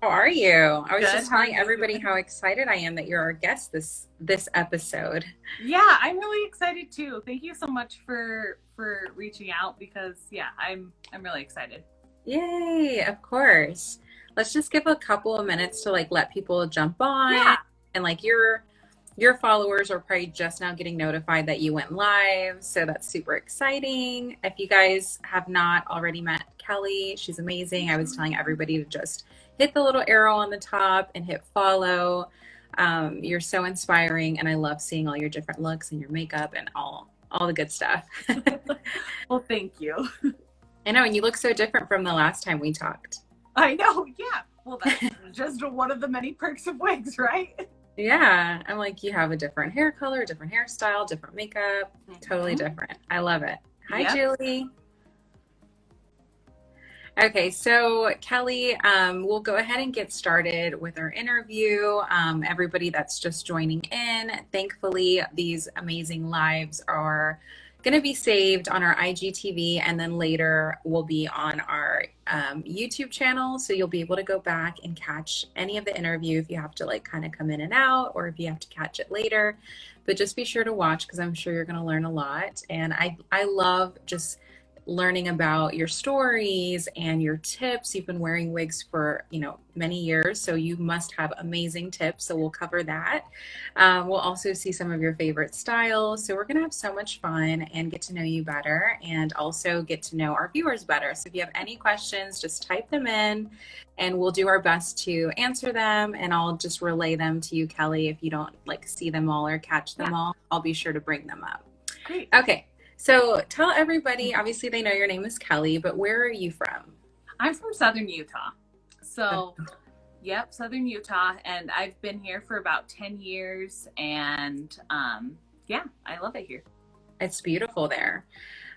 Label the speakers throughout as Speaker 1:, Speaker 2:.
Speaker 1: How are you? I was
Speaker 2: Good.
Speaker 1: just
Speaker 2: How are
Speaker 1: telling
Speaker 2: you
Speaker 1: everybody
Speaker 2: doing?
Speaker 1: how excited I am that you're our guest this episode.
Speaker 2: Yeah, I'm really excited too. Thank you so much for reaching out because I'm really excited.
Speaker 1: Yay, of course. Let's just give a couple of minutes to like let people jump on
Speaker 2: Yeah.
Speaker 1: and like your followers are probably just now getting notified that you went live, so that's super exciting. If you guys have not already met Kelli, she's amazing. I was telling everybody to just hit the little arrow on the top and hit follow. You're so inspiring, and I love seeing all your different looks and your makeup and all the good stuff.
Speaker 2: Well, thank you.
Speaker 1: I know, and you look so different from the last time we talked.
Speaker 2: I know. Yeah. Well, that's just one of the many perks of wigs, right?
Speaker 1: Yeah, I'm like, you have a different hair color, different hairstyle, different makeup, totally
Speaker 2: Mhm.
Speaker 1: different. I love it. Hi,
Speaker 2: Yep.
Speaker 1: Julie. Okay, so Kelli, we'll go ahead and get started with our interview. Everybody that's just joining in, thankfully, these amazing lives are going to be saved on our IGTV and then later will be on our YouTube channel. So you'll be able to go back and catch any of the interview if you have to like kind of come in and out or if you have to catch it later. But just be sure to watch because I'm sure you're going to learn a lot. And I love just learning about your stories and your tips. You've been wearing wigs for, many years, so you must have amazing tips. So we'll cover that. We'll also see some of your favorite styles. So we're going to have so much fun and get to know you better and also get to know our viewers better. So if you have any questions, just type them in and we'll do our best to answer them. And I'll just relay them to you, Kelli. If you don't like see them all or catch
Speaker 2: Yeah.
Speaker 1: them all, I'll be sure to bring them up.
Speaker 2: Great.
Speaker 1: Okay. So tell everybody, obviously they know your name is Kelli, but where are you from?
Speaker 2: I'm from Southern Utah. So, yep, Southern Utah, and I've been here for about 10 years, and yeah, I love it here.
Speaker 1: It's beautiful there.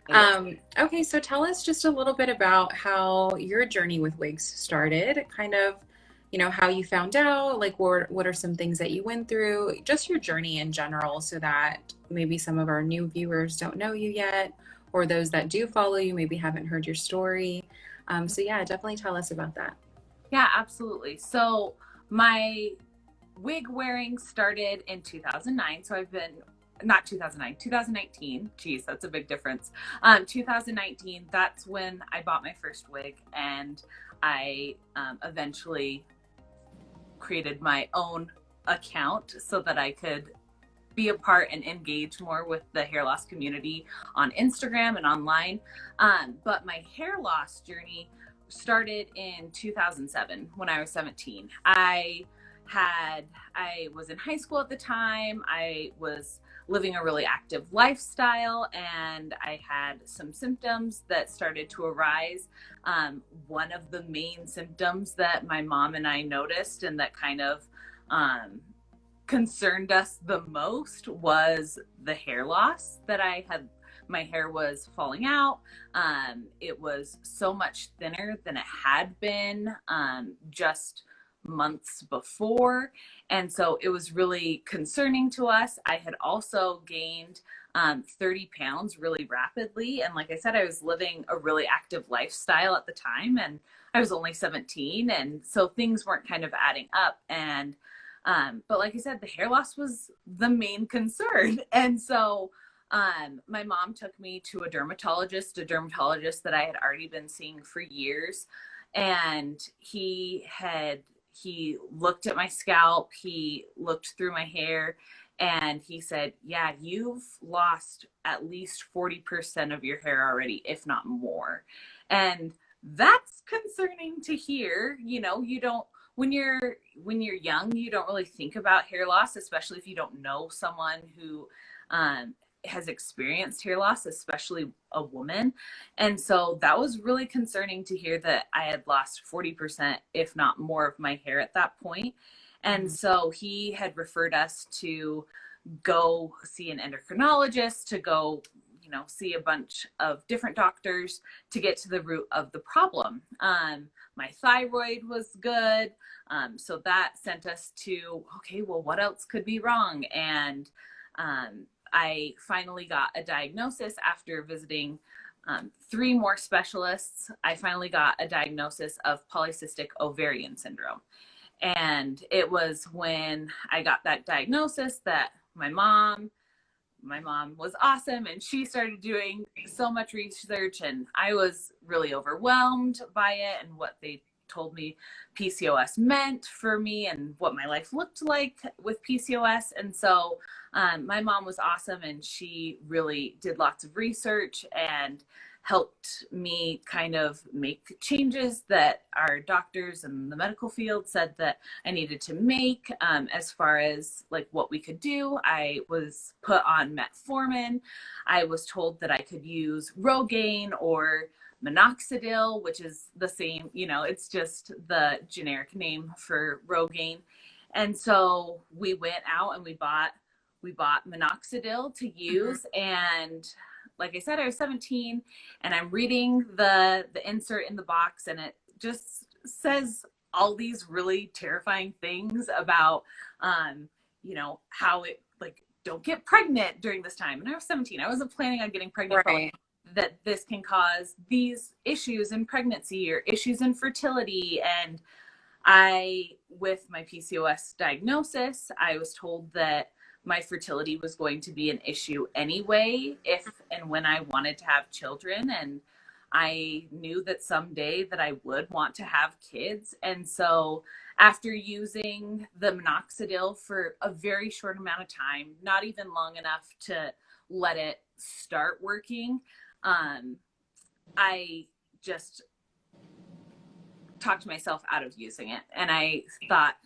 Speaker 2: It is.
Speaker 1: Okay, so tell us just a little bit about how your journey with wigs started, kind of, how you found out, like what are some things that you went through, just your journey in general, so that maybe some of our new viewers don't know you yet, or those that do follow you maybe haven't heard your story. So yeah, definitely tell us about that.
Speaker 2: Yeah, absolutely. So my wig wearing started in 2009. So I've been not 2009, 2019. Geez, that's a big difference. 2019, that's when I bought my first wig, and I eventually created my own account so that I could be a part and engage more with the hair loss community on Instagram and online. But my hair loss journey started in 2007 when I was 17. I was in high school at the time. I was living a really active lifestyle, and I had some symptoms that started to arise. One of the main symptoms that my mom and I noticed and that kind of concerned us the most was the hair loss that I had. My hair was falling out. It was so much thinner than it had been just months before. And so it was really concerning to us. I had also gained 30 pounds really rapidly. And like I said, I was living a really active lifestyle at the time, and I was only 17. And so things weren't kind of adding up. And but like I said, the hair loss was the main concern. And so my mom took me to a dermatologist that I had already been seeing for years. And he looked at my scalp, he looked through my hair, and he said, yeah, you've lost at least 40% of your hair already, if not more. And that's concerning to hear. You don't, when you're young, you don't really think about hair loss, especially if you don't know someone who has experienced hair loss, especially a woman. And so that was really concerning to hear that I had lost 40%, if not more, of my hair at that point. And so he had referred us to go see an endocrinologist, to go, see a bunch of different doctors to get to the root of the problem. My thyroid was good. So that sent us to, okay, well, what else could be wrong? And I finally got a diagnosis after visiting 3 more specialists, I finally got a diagnosis of polycystic ovarian syndrome. And it was when I got that diagnosis that my mom was awesome, and she started doing so much research, and I was really overwhelmed by it and what they told me PCOS meant for me and what my life looked like with PCOS. And so my mom was awesome, and she really did lots of research and helped me kind of make changes that our doctors and the medical field said that I needed to make, as far as like what we could do. I was put on metformin. I was told that I could use Rogaine or minoxidil, which is the same, it's just the generic name for Rogaine. And so we went out and we bought minoxidil to use. And like I said, I was 17, and I'm reading the insert in the box, and it just says all these really terrifying things about, how it, like, don't get pregnant during this time. And I was 17. I wasn't planning on getting pregnant.
Speaker 1: Right.
Speaker 2: That this can cause these issues in pregnancy or issues in fertility. And with my PCOS diagnosis, I was told that my fertility was going to be an issue anyway, if and when I wanted to have children. And I knew that someday that I would want to have kids. And so after using the minoxidil for a very short amount of time, not even long enough to let it start working, I just talked myself out of using it. And I thought,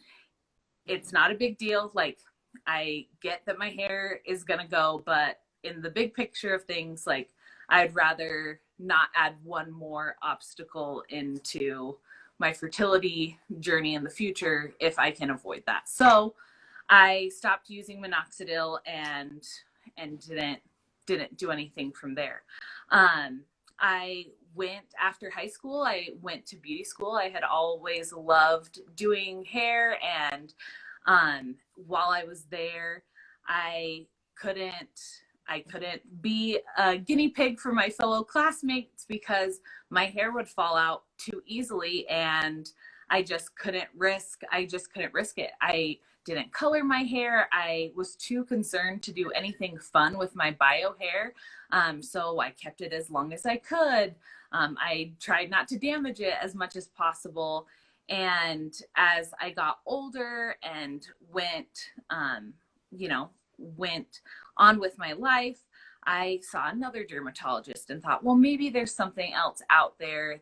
Speaker 2: it's not a big deal. Like, I get that my hair is going to go, but in the big picture of things, like, I'd rather not add one more obstacle into my fertility journey in the future if I can avoid that. So I stopped using minoxidil and didn't do anything from there. After high school, I went to beauty school. I had always loved doing hair, and while I was there, I couldn't be a guinea pig for my fellow classmates because my hair would fall out too easily, and I just couldn't risk it. I didn't color my hair. I was too concerned to do anything fun with my bio hair. So I kept it as long as I could. I tried not to damage it as much as possible. And as I got older and went on with my life, I saw another dermatologist and thought, well, maybe there's something else out there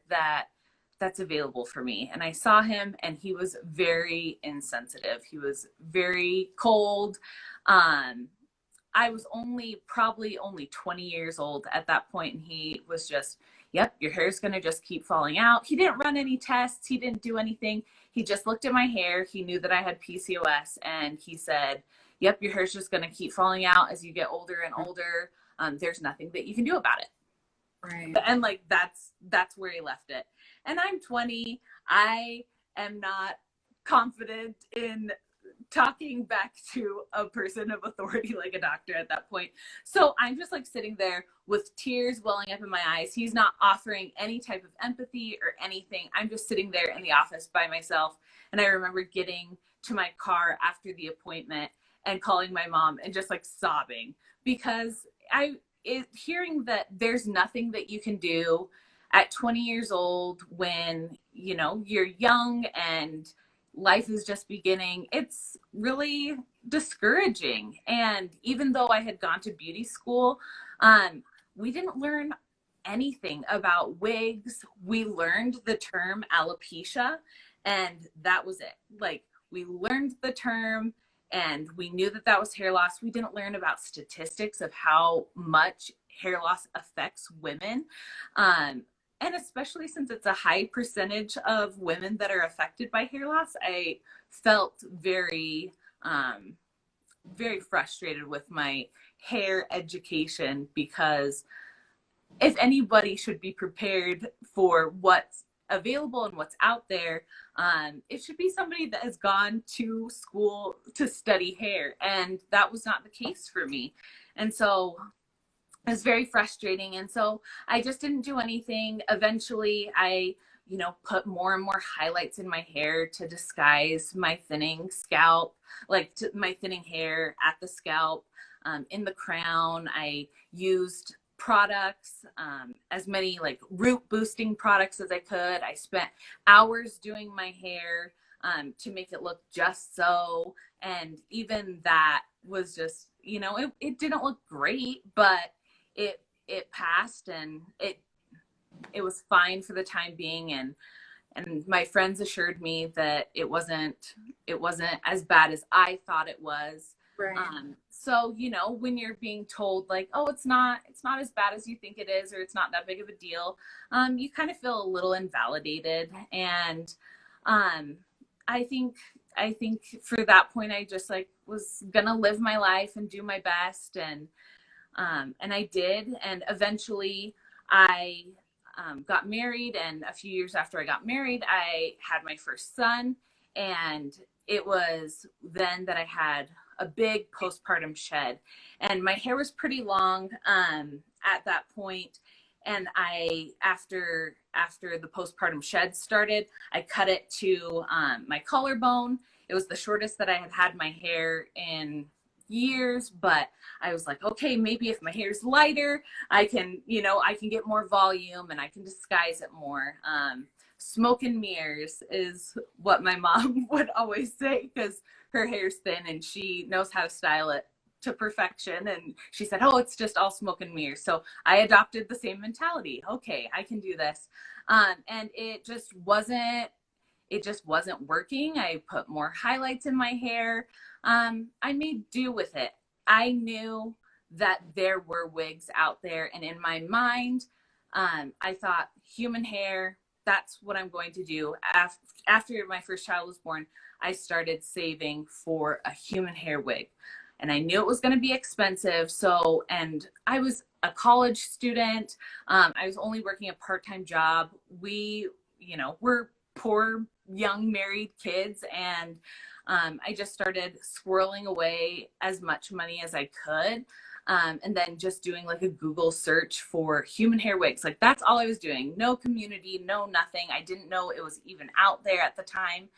Speaker 2: that's available for me. And I saw him, and he was very insensitive. He was very cold. I was probably only 20 years old at that point, and he was just, yep, your hair's going to just keep falling out. He didn't run any tests. He didn't do anything. He just looked at my hair. He knew that I had PCOS, and he said, yep, your hair's just going to keep falling out as you get older and older. There's nothing that you can do about it.
Speaker 1: Right.
Speaker 2: And like, that's where he left it. And I'm 20. I am not confident in talking back to a person of authority like a doctor at that point. So I'm just like sitting there with tears welling up in my eyes. He's not offering any type of empathy or anything. I'm just sitting there in the office by myself. And I remember getting to my car after the appointment and calling my mom and just like sobbing, because hearing that there's nothing that you can do at 20 years old when, you're young and life is just beginning, it's really discouraging. And even though I had gone to beauty school, we didn't learn anything about wigs. We learned the term alopecia, and that was it. Like, we learned the term, and we knew that was hair loss. We didn't learn about statistics of how much hair loss affects women. And especially since it's a high percentage of women that are affected by hair loss, I felt very, very frustrated with my hair education, because if anybody should be prepared for what's available and what's out there, it should be somebody that has gone to school to study hair. And that was not the case for me. And so it was very frustrating. And so I just didn't do anything. Eventually I, put more and more highlights in my hair to disguise my thinning scalp, like my thinning hair at the scalp. In the crown, I used products, as many like root boosting products as I could. I spent hours doing my hair to make it look just so. And even that was just, it didn't look great, but it passed, and it was fine for the time being. And my friends assured me that it wasn't as bad as I thought it was.
Speaker 1: Right.
Speaker 2: So when you're being told like, oh, it's not as bad as you think it is, or it's not that big of a deal, you kind of feel a little invalidated. And I think for that point I just like was gonna live my life and do my best. And I did. And eventually I got married. And a few years after I got married, I had my first son. And it was then that I had a big postpartum shed. And my hair was pretty long at that point. And after the postpartum shed started, I cut it to my collarbone. It was the shortest that I had had my hair in years, but I was like, okay, maybe if my hair's lighter, I can get more volume and I can disguise it more. Smoke and mirrors is what my mom would always say, because her hair's thin and she knows how to style it to perfection. And she said, oh, it's just all smoke and mirrors. So I adopted the same mentality. Okay, I can do this. And it just wasn't working. I put more highlights in my hair. I made do with it. I knew that there were wigs out there. And in my mind, I thought human hair, that's what I'm going to do. After my first child was born, I started saving for a human hair wig. And I knew it was going to be expensive. So, and I was a college student. I was only working a part-time job. We, we're poor, young married kids. And I just started squirreling away as much money as I could. And then just doing like a Google search for human hair wigs. Like that's all I was doing. No community, no nothing. I didn't know it was even out there at the time.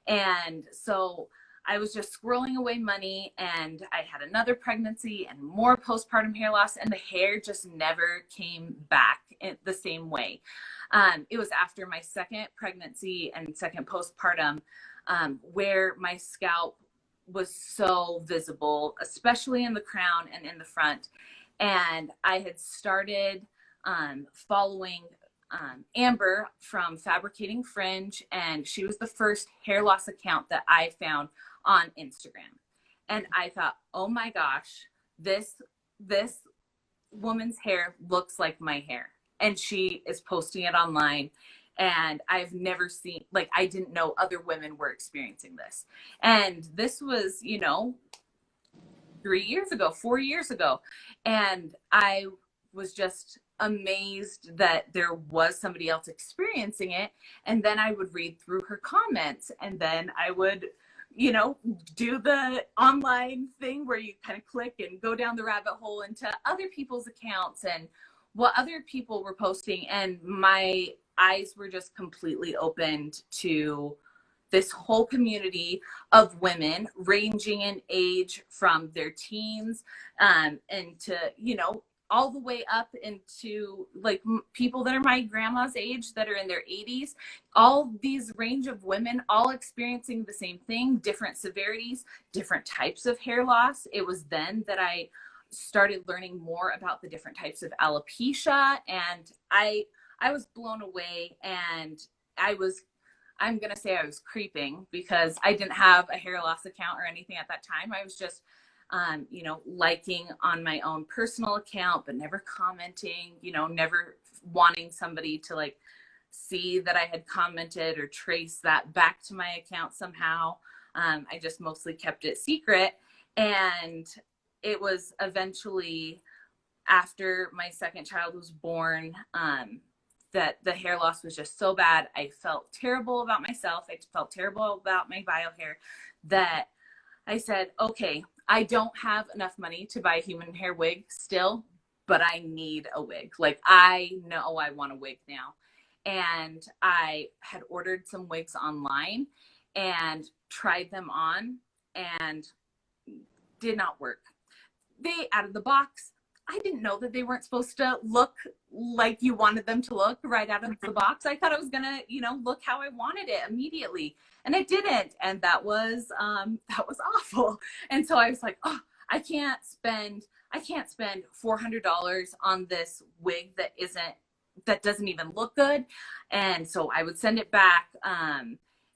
Speaker 2: And so I was just squirreling away money, and I had another pregnancy and more postpartum hair loss, and the hair just never came back in the same way. It was after my second pregnancy and second postpartum where my scalp was so visible, especially in the crown and in the front. And I had started following Amber from Fabricating Fringe, and she was the first hair loss account that I found on Instagram. And I thought, oh my gosh, this woman's hair looks like my hair. And she is posting it online. And I've never seen, like, I didn't know other women were experiencing this. And this was, 3 years ago, 4 years ago. And I was just amazed that there was somebody else experiencing it. And then I would read through her comments, and then I would, do the online thing where you kind of click and go down the rabbit hole into other people's accounts and what other people were posting. And my eyes were just completely opened to this whole community of women ranging in age from their teens and to, all the way up into like people that are my grandma's age that are in their 80s, all these range of women all experiencing the same thing, different severities, different types of hair loss. It was then that I started learning more about the different types of alopecia, and I was blown away. And I'm going to say I was creeping, because I didn't have a hair loss account or anything at that time. I was just liking on my own personal account, but never commenting, never wanting somebody to like see that I had commented or trace that back to my account somehow. I just mostly kept it secret. And it was eventually after my second child was born, that the hair loss was just so bad. I felt terrible about myself. I felt terrible about my bio hair, that I said, okay, I don't have enough money to buy a human hair wig still, but I need a wig. Like, I know I want a wig now. And I had ordered some wigs online and tried them on and did not work. They, out of the box, I didn't know that they weren't supposed to look like you wanted them to look right out of the box. I thought it was gonna, look how I wanted it immediately, and it didn't. And that was awful. And so I was like, oh, I can't spend $400 on this wig that doesn't even look good. And so I would send it back.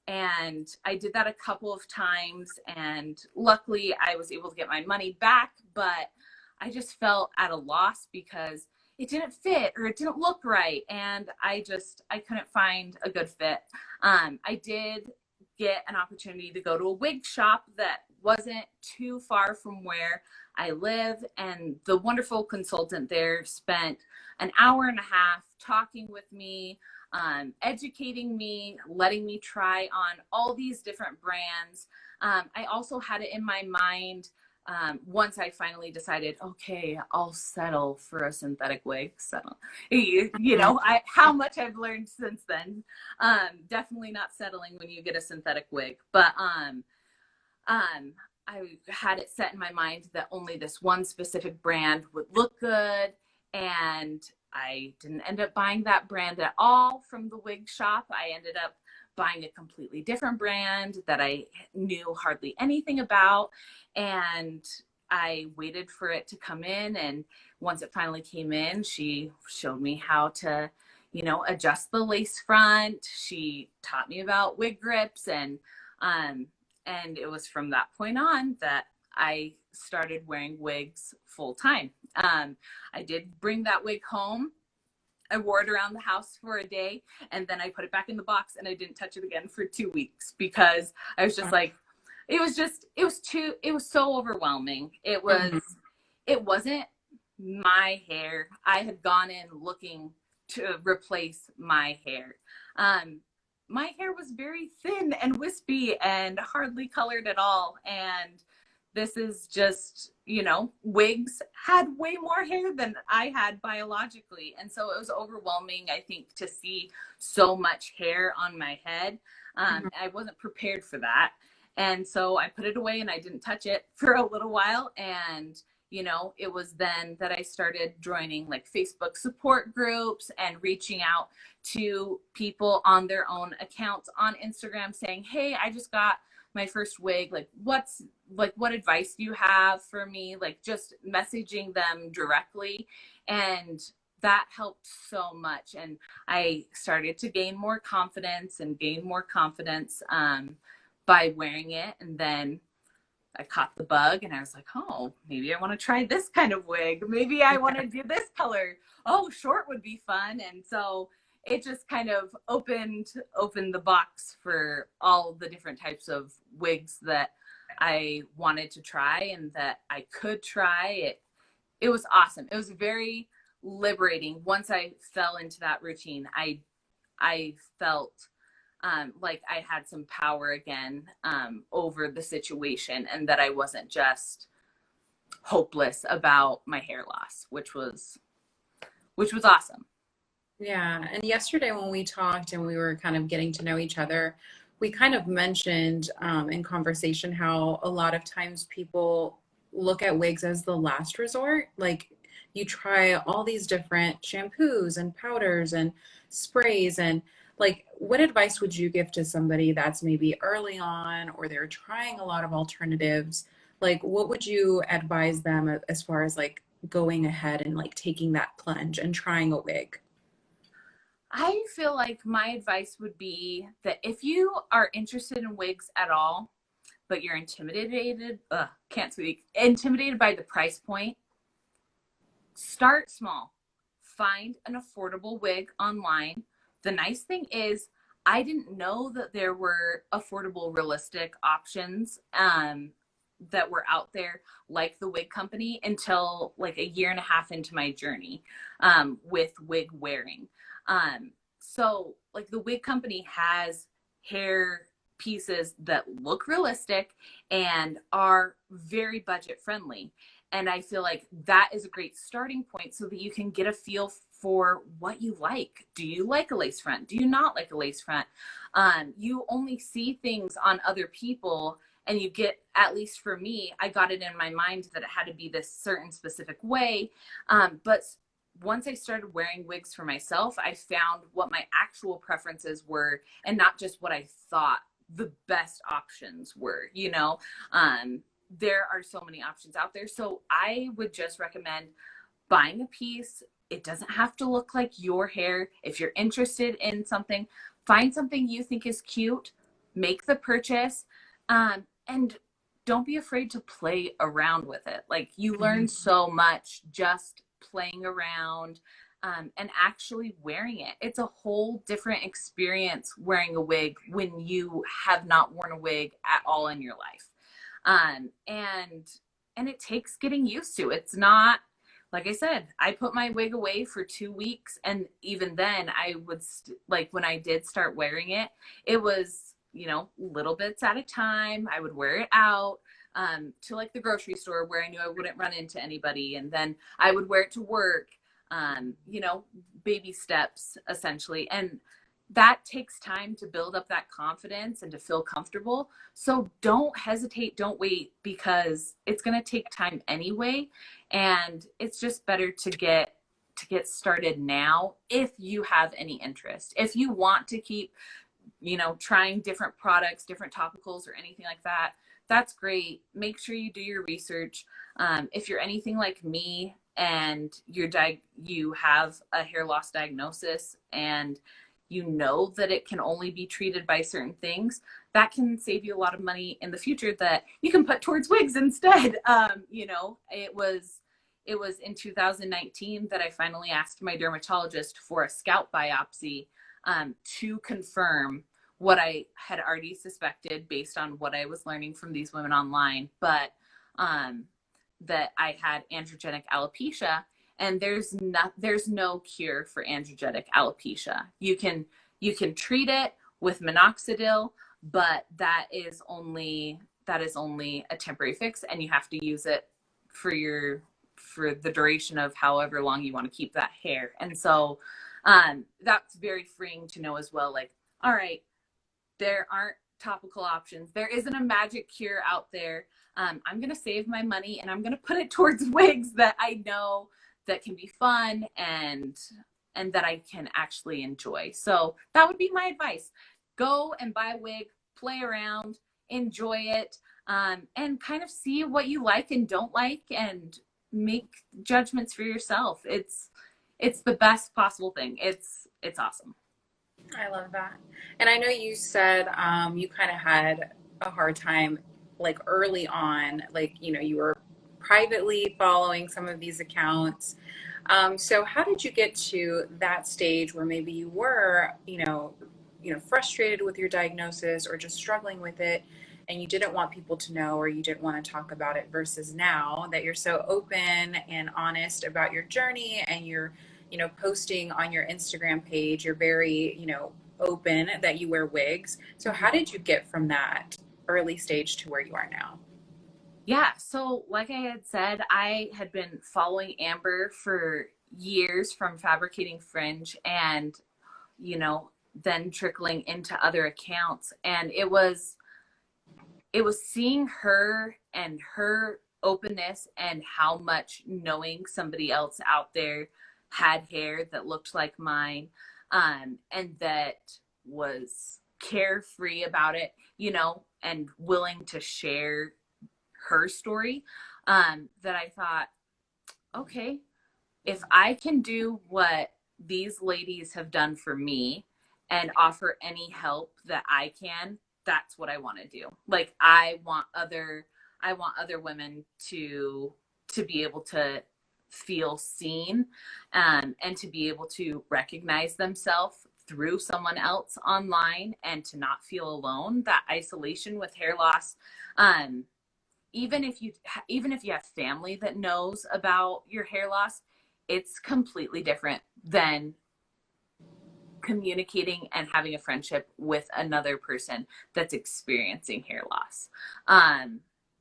Speaker 2: And I did that a couple of times, and luckily I was able to get my money back, but I just felt at a loss because it didn't fit or it didn't look right. And I couldn't find a good fit. I did get an opportunity to go to a wig shop that wasn't too far from where I live. And the wonderful consultant there spent an hour and a half talking with me, educating me, letting me try on all these different brands. I also had it in my mind, once I finally decided, okay, I'll settle for a synthetic wig. How much I've learned since then. Definitely not settling when you get a synthetic wig, but I had it set in my mind that only this one specific brand would look good, and I didn't end up buying that brand at all from the wig shop. I ended up buying a completely different brand that I knew hardly anything about. And I waited for it to come in. And once it finally came in, she showed me how to, adjust the lace front. She taught me about wig grips. And it was from that point on that I started wearing wigs full time. I did bring that wig home. I wore it around the house for a day, and then I put it back in the box, and I didn't touch it again for 2 weeks because I was just like, it was so overwhelming. It wasn't my hair. I had gone in looking to replace my hair. My hair was very thin and wispy and hardly colored at all. And this is just, wigs had way more hair than I had biologically. And so it was overwhelming, I think, to see so much hair on my head. I wasn't prepared for that. And so I put it away and I didn't touch it for a little while. And, it was then that I started joining like Facebook support groups and reaching out to people on their own accounts on Instagram saying, hey, I just got my first wig. What advice do you have for me? Like, just messaging them directly. And that helped so much. And I started to gain more confidence by wearing it. And then I caught the bug and I was like, oh, maybe I want to try this kind of wig. Maybe I want to do this color. Oh, short would be fun. And so it just kind of opened the box for all the different types of wigs that I wanted to try and that I could try. It was awesome. It was very liberating. Once I fell into that routine, I felt like I had some power again over the situation, and that I wasn't just hopeless about my hair loss, which was awesome.
Speaker 1: Yeah. And yesterday when we talked and we were kind of getting to know each other, we kind of mentioned in conversation how a lot of times people look at wigs as the last resort. Like, you try all these different shampoos and powders and sprays, and like, what advice would you give to somebody that's maybe early on or they're trying a lot of alternatives? Like, what would you advise them as far as like going ahead and like taking that plunge and trying a wig?
Speaker 2: I feel like my advice would be that if you are interested in wigs at all, but you're intimidated by the price point, start small. Find an affordable wig online. The nice thing is, I didn't know that there were affordable, realistic options that were out there, like the wig company, until like a year and a half into my journey with wig wearing. So like, the wig company has hair pieces that look realistic and are very budget friendly. And I feel like that is a great starting point so that you can get a feel for what you like. Do you like a lace front? Do you not like a lace front? You only see things on other people, and you get, at least for me, I got it in my mind that it had to be this certain specific way. But once I started wearing wigs for myself, I found what my actual preferences were and not just what I thought the best options were, you know? There are so many options out there. So I would just recommend buying a piece. It doesn't have to look like your hair. If you're interested in something, find something you think is cute, make the purchase, and don't be afraid to play around with it. Like, you learn so much just playing around, and actually wearing it. It's a whole different experience wearing a wig when you have not worn a wig at all in your life. And it takes getting used to. It's not, like I said, I put my wig away for 2 weeks, and even then I would like, when I did start wearing it, it was, you know, little bits at a time. I would wear it out to like the grocery store where I knew I wouldn't run into anybody, and then I would wear it to work, you know, baby steps essentially. And that takes time to build up that confidence and to feel comfortable. So don't hesitate, don't wait, because it's going to take time anyway. And it's just better to get started now if you have any interest. If you want to keep, you know, trying different products, different topicals or anything like that, that's great. Make sure you do your research. If you're anything like me and you have a hair loss diagnosis, and you know that it can only be treated by certain things, that can save you a lot of money in the future that you can put towards wigs instead. You know, it was in 2019 that I finally asked my dermatologist for a scalp biopsy, to confirm what I had already suspected based on what I was learning from these women online, but that I had androgenic alopecia. And there's no cure for androgenic alopecia. You can treat it with minoxidil, but that is only a temporary fix, and you have to use it for the duration of however long you want to keep that hair. And so that's very freeing to know as well. Like, all right, there aren't topical options. There isn't a magic cure out there. I'm going to save my money and I'm going to put it towards wigs that I know that can be fun and that I can actually enjoy. So that would be my advice. Go and buy a wig, play around, enjoy it, and kind of see what you like and don't like, and make judgments for yourself. It's the best possible thing. It's awesome.
Speaker 1: I love that. And I know you said you kind of had a hard time, like early on, like, you know, you were privately following some of these accounts. So how did you get to that stage where maybe you were, frustrated with your diagnosis or just struggling with it, and you didn't want people to know, or you didn't want to talk about it, versus now that you're so open and honest about your journey, and you're, posting on your Instagram page, you're very, open that you wear wigs. So how did you get from that early stage to where you are now?
Speaker 2: Yeah. So like I had said, I had been following Amber for years from Fabricating Fringe, and, then trickling into other accounts. And it was seeing her and her openness, and how much knowing somebody else out there had hair that looked like mine, and that was carefree about it, and willing to share her story, that I thought, okay, if I can do what these ladies have done for me and offer any help that I can, that's what I want to do. Like, I want other women to be able to feel seen, and to be able to recognize themselves through someone else online, and to not feel alone. That isolation with hair loss, even if you have family that knows about your hair loss, it's completely different than communicating and having a friendship with another person that's experiencing hair loss.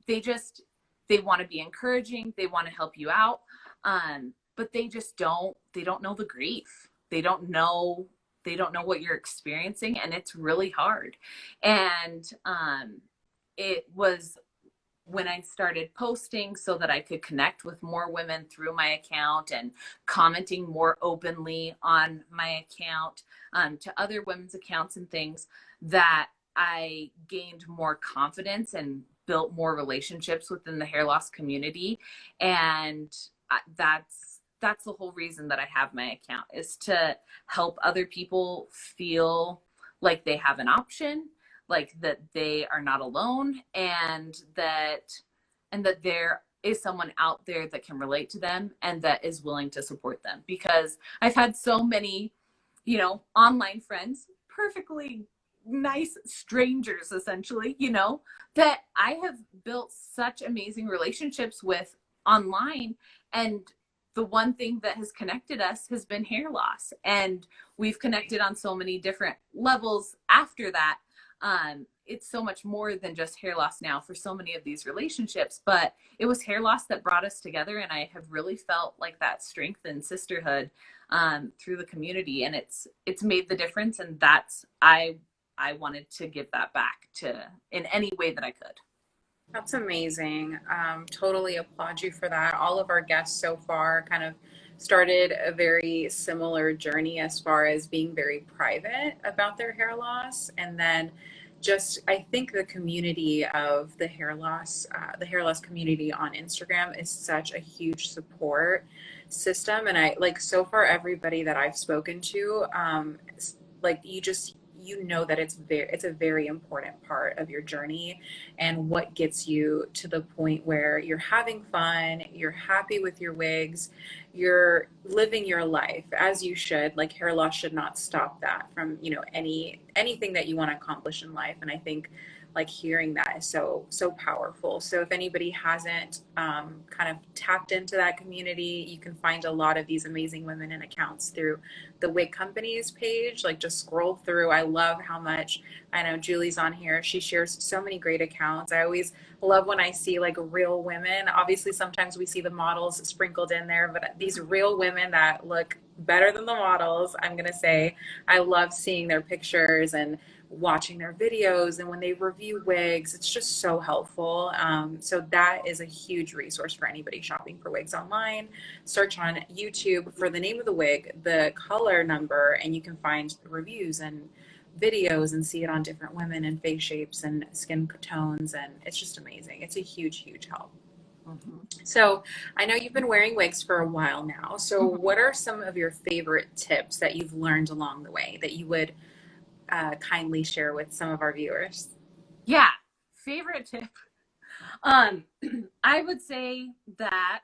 Speaker 2: They just, they want to be encouraging, they want to help you out, but they don't know the grief. They don't know what you're experiencing, and it's really hard. And it was when I started posting so that I could connect with more women through my account and commenting more openly on my account to other women's accounts and things, that I gained more confidence and built more relationships within the hair loss community. And that's the whole reason that I have my account, is to help other people feel like they have an option, like that they are not alone, and that there is someone out there that can relate to them and that is willing to support them. Because I've had so many, online friends, perfectly nice strangers, essentially, that I have built such amazing relationships with online. And the one thing that has connected us has been hair loss. And we've connected on so many different levels after that. It's so much more than just hair loss now for so many of these relationships, but it was hair loss that brought us together. And I have really felt like that strength and sisterhood through the community, and it's made the difference. And I wanted to give that back in any way that I could.
Speaker 1: That's amazing. Totally applaud you for that. All of our guests so far kind of started a very similar journey as far as being very private about their hair loss. And then I think the community of the hair loss community on Instagram is such a huge support system. And so far, everybody that I've spoken to, that it's a very important part of your journey, and what gets you to the point where you're having fun, you're happy with your wigs, you're living your life as you should. Like, hair loss should not stop that from, anything that you want to accomplish in life. And I think hearing that is so powerful. So if anybody hasn't kind of tapped into that community, you can find a lot of these amazing women and accounts through the Wig Company's page. Just scroll through. I love how much, I know Julie's on here, she shares so many great accounts. I always love when I see real women. Obviously sometimes we see the models sprinkled in there, but these real women that look better than the models, I'm gonna say, I love seeing their pictures and watching their videos, and when they review wigs, it's just so helpful. So that is a huge resource for anybody shopping for wigs online. Search on YouTube for the name of the wig, the color number, and you can find reviews and videos and see it on different women and face shapes and skin tones, and it's just amazing. It's a huge help. Mm-hmm. So I know you've been wearing wigs for a while now. So what are some of your favorite tips that you've learned along the way that you would kindly share with some of our viewers?
Speaker 2: Yeah, favorite tip. I would say that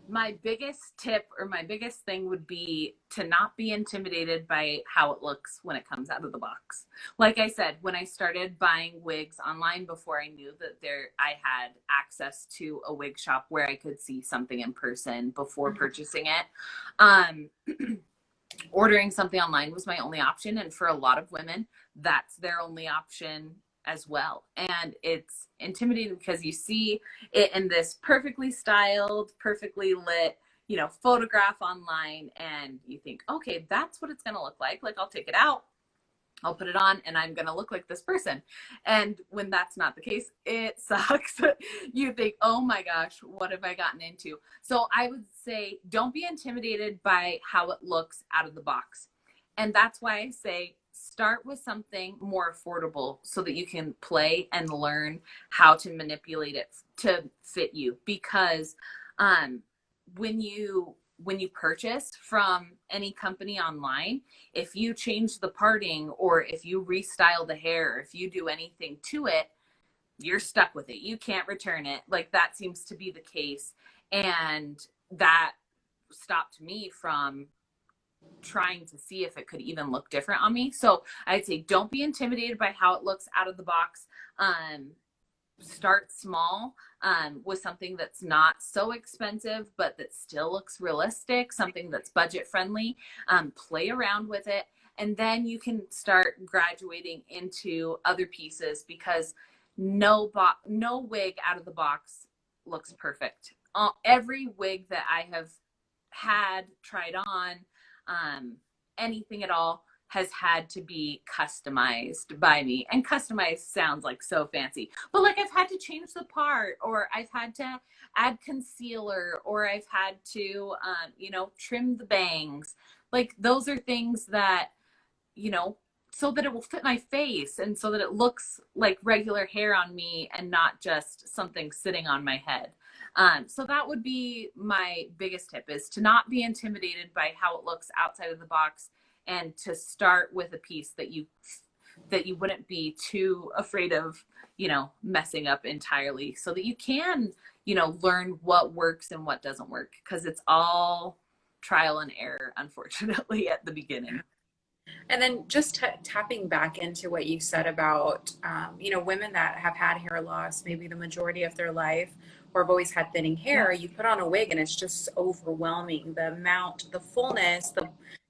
Speaker 2: my biggest tip or my biggest thing would be to not be intimidated by how it looks when it comes out of the box. Like I said, when I started buying wigs online, before I knew that I had access to a wig shop where I could see something in person before purchasing it, ordering something online was my only option. And for a lot of women, that's their only option as well. And it's intimidating because you see it in this perfectly styled, perfectly lit, photograph online, and you think, okay, that's what it's going to look like. I'll take it out, I'll put it on, and I'm going to look like this person. And when that's not the case, it sucks. You think, oh my gosh, what have I gotten into? So I would say, don't be intimidated by how it looks out of the box. And that's why I say, start with something more affordable so that you can play and learn how to manipulate it to fit you. Because when you purchase from any company online, if you change the parting, or if you restyle the hair, or if you do anything to it, you're stuck with it. You can't return it. That seems to be the case. And that stopped me from trying to see if it could even look different on me. So I'd say, don't be intimidated by how it looks out of the box. Start small with something that's not so expensive, but that still looks realistic, something that's budget friendly. Play around with it, and then you can start graduating into other pieces, because no wig out of the box looks perfect. Every wig that I have had, tried on, anything at all, has had to be customized by me. And customized sounds like so fancy, but like I've had to change the part, or I've had to add concealer, or I've had to, trim the bangs. Like those are things that, so that it will fit my face and so that it looks like regular hair on me and not just something sitting on my head. So that would be my biggest tip, is to not be intimidated by how it looks outside of the box, and to start with a piece that you wouldn't be too afraid of, messing up entirely, so that you can, learn what works and what doesn't work, because it's all trial and error, unfortunately, at the beginning.
Speaker 1: And then just tapping back into what you said about, women that have had hair loss, maybe the majority of their life, or have always had thinning hair, you put on a wig and it's just overwhelming. The amount, the fullness,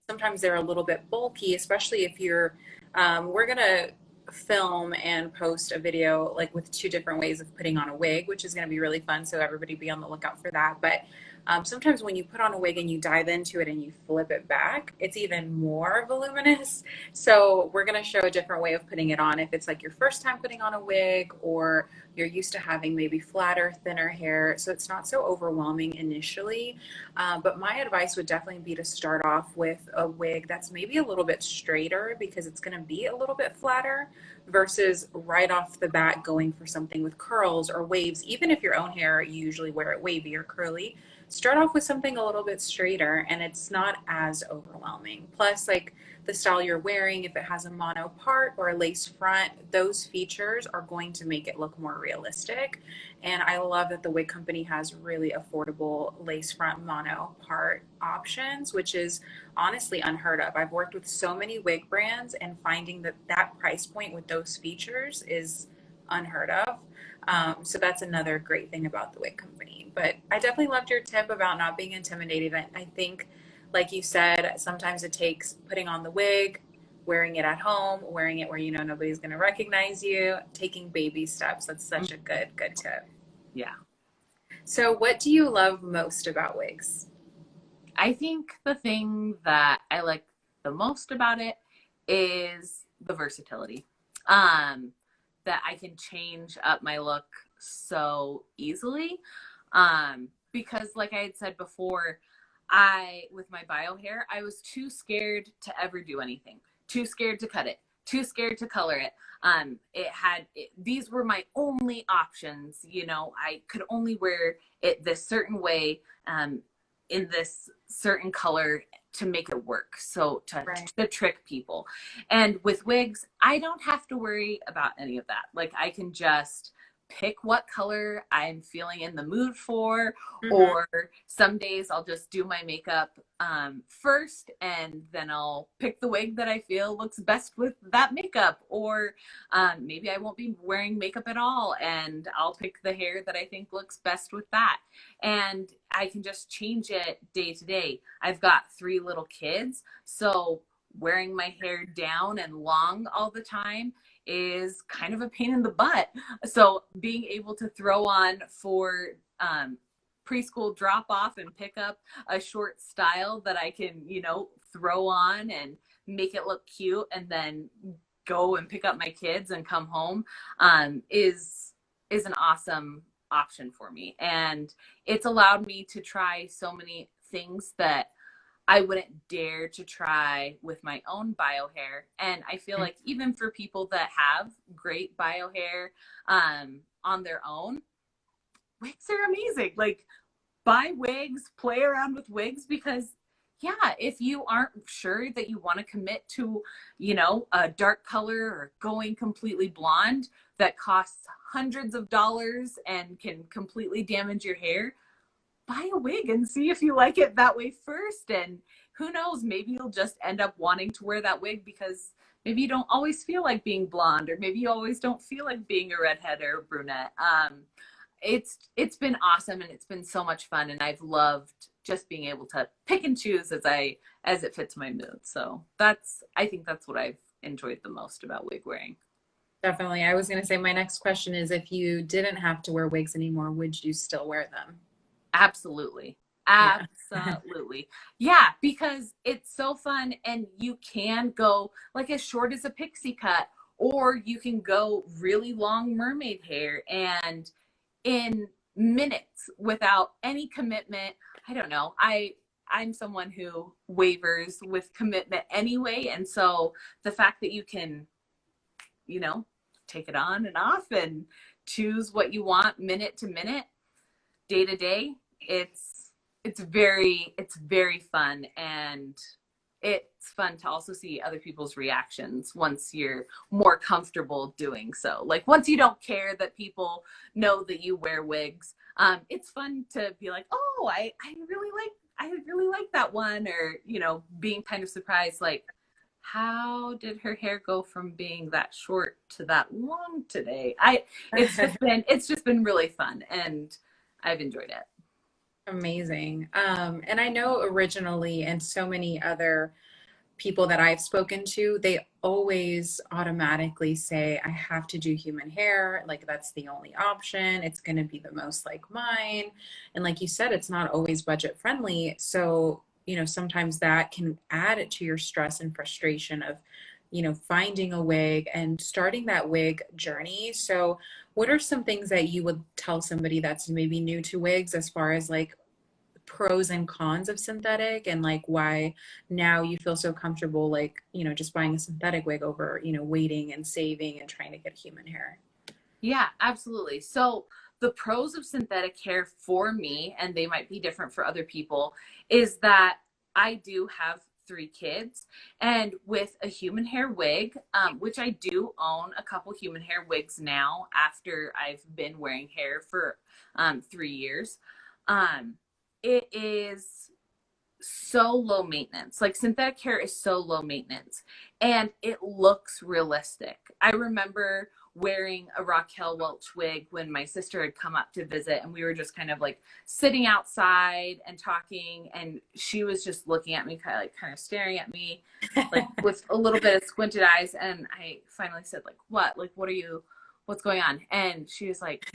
Speaker 1: sometimes they're a little bit bulky, especially if we're going to film and post a video like with two different ways of putting on a wig, which is going to be really fun. So everybody be on the lookout for that. But sometimes when you put on a wig and you dive into it and you flip it back, it's even more voluminous. So we're going to show a different way of putting it on if it's like your first time putting on a wig, or you're used to having maybe flatter, thinner hair. So it's not so overwhelming initially. But my advice would definitely be to start off with a wig that's maybe a little bit straighter, because it's going to be a little bit flatter, versus right off the bat going for something with curls or waves. Even if your own hair, you usually wear it wavy or curly, start off with something a little bit straighter and it's not as overwhelming. Plus, like the style you're wearing, if it has a mono part or a lace front, those features are going to make it look more realistic. And I love that the wig company has really affordable lace front mono part options, which is honestly unheard of. I've worked with so many wig brands, and finding that price point with those features is unheard of. So that's another great thing about the wig company. But I definitely loved your tip about not being intimidated. I think, like you said, sometimes it takes putting on the wig, wearing it at home, wearing it where nobody's going to recognize you, taking baby steps. That's such a good tip.
Speaker 2: Yeah.
Speaker 1: So what do you love most about wigs?
Speaker 2: I think the thing that I like the most about it is the versatility. That I can change up my look so easily. Because like I had said before, with my bio hair, I was too scared to ever do anything, too scared to cut it, too scared to color it. These were my only options. I could only wear it this certain way, in this certain color, to make it work. So to trick people. And with wigs, I don't have to worry about any of that. Like I can just pick what color I'm feeling in the mood for, or some days I'll just do my makeup first, and then I'll pick the wig that I feel looks best with that makeup, or maybe I won't be wearing makeup at all, and I'll pick the hair that I think looks best with that. And I can just change it day to day. I've got 3 little kids, so wearing my hair down and long all the time is kind of a pain in the butt. So being able to throw on for preschool drop off and pick up a short style that I can, throw on and make it look cute, and then go and pick up my kids and come home, is an awesome option for me. And it's allowed me to try so many things that I wouldn't dare to try with my own bio hair. And I feel like even for people that have great bio hair on their own, wigs are amazing. Like, buy wigs, play around with wigs, because if you aren't sure that you want to commit to, a dark color or going completely blonde that costs hundreds of dollars and can completely damage your hair, buy a wig and see if you like it that way first. And who knows, maybe you'll just end up wanting to wear that wig because maybe you don't always feel like being blonde, or maybe you always don't feel like being a redhead or a brunette. It's been awesome, and it's been so much fun, and I've loved just being able to pick and choose as it fits my mood. So I think that's what I've enjoyed the most about wig wearing.
Speaker 1: Definitely. I was going to say my next question is if you didn't have to wear wigs anymore, would you still wear them?
Speaker 2: Absolutely.
Speaker 1: Yeah.
Speaker 2: Absolutely. Yeah, because it's so fun and you can go like as short as a pixie cut, or you can go really long mermaid hair and in minutes without any commitment. I don't know. I'm someone who wavers with commitment anyway, and so the fact that you can, you know, take it on and off and choose what you want minute to minute, day to day, it's very fun, and it's fun to also see other people's reactions once you're more comfortable doing so. Like once you don't care that people know that you wear wigs, it's fun to be like, oh, I really like that one, or being kind of surprised, like how did her hair go from being that short to that long today? It's just been really fun, and I've enjoyed it.
Speaker 1: Amazing. And I know originally, and so many other people that I've spoken to, they always automatically say, I have to do human hair. Like, that's the only option. It's going to be the most like mine. And like you said, it's not always budget friendly. So, sometimes that can add to your stress and frustration of, finding a wig and starting that wig journey. So, what are some things that you would tell somebody that's maybe new to wigs as far as like pros and cons of synthetic and like why now you feel so comfortable like just buying a synthetic wig over waiting and saving and trying to get human hair?
Speaker 2: Yeah, absolutely. So the pros of synthetic hair for me, and they might be different for other people, is that I do have 3 kids, and with a human hair wig, which I do own a couple human hair wigs now after I've been wearing hair for 3 years. Um, it is so low maintenance. Like synthetic hair is so low maintenance and it looks realistic. I remember wearing a Raquel Welch wig when my sister had come up to visit, and we were just kind of like sitting outside and talking, and she was just looking at me kind of staring at me like with a little bit of squinted eyes, and I finally said like, what's going on? And she was like,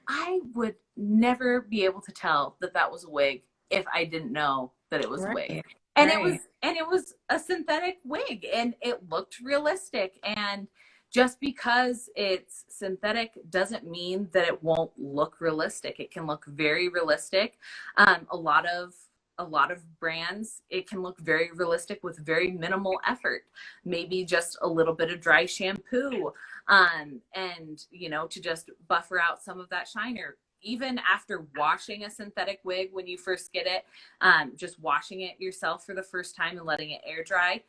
Speaker 2: I would never be able to tell that that was a wig if I didn't know that it was a wig.
Speaker 1: Right,
Speaker 2: And
Speaker 1: right.
Speaker 2: it was a synthetic wig, and it looked realistic. And just because it's synthetic doesn't mean that it won't look realistic. It can look very realistic. A lot of brands, it can look very realistic with very minimal effort. Maybe just a little bit of dry shampoo, and to just buffer out some of that shine. Or even after washing a synthetic wig when you first get it, just washing it yourself for the first time and letting it air dry,